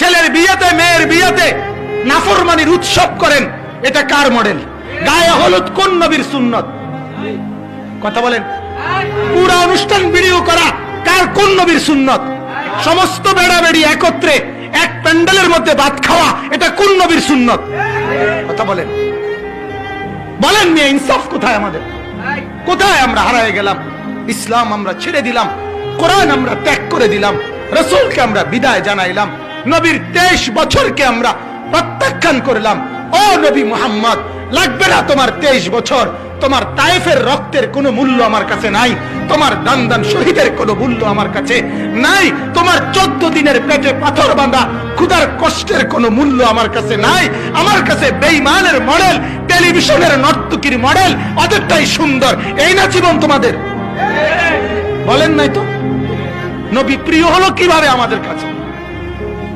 ছেলের বিয়েতে মেয়ের বিয়েতে নাফরমানির উৎসব করেন, এটা কার মডেল? গায়ে হলুদ কোন নবীর সুন্নত? কথা বলেন। পুরো অনুষ্ঠান ভিডিও করা কার কোন নবীর সুন্নত? সমস্ত বেড়া বেড়ি একত্রে এক প্যান্ডেলের মধ্যে ভাত খাওয়া, এটা কোন নবীর সুন্নত? কথা বলেন। বলেন মিয়া, ইনসাফ কোথায় আমাদের? কোথায় আমরা হারায় গেলাম? ইসলাম আমরা ছেড়ে দিলাম, কোরআন আমরা ত্যাগ করে দিলাম, রাসূলকে আমরা বিদায় জানাইলাম, নবীর 23 বছরকে আমরা প্রত্যাখ্যান করলাম। ও নবী মুহাম্মদ, লাগবে না তোমার 23 বছর। তোমার তায়েফের রক্তের কোনো মূল্য আমার কাছে নাই, তোমার দান দান শহীদের কোনো মূল্য আমার কাছে নাই, তোমার 14 দিনের পেটে পাথর বাঁধা ক্ষুধার কষ্টের কোনো মূল্য আমার কাছে নাই। আমার কাছে বেঈমানের মডেল, টেলিভিশনের নর্তকীর মডেল, ওদেরটাই সুন্দর। এই না জীবন তোমাদের? বলেন নাই তো? নবী প্রিয় হলো কিভাবে আমাদের কাছে?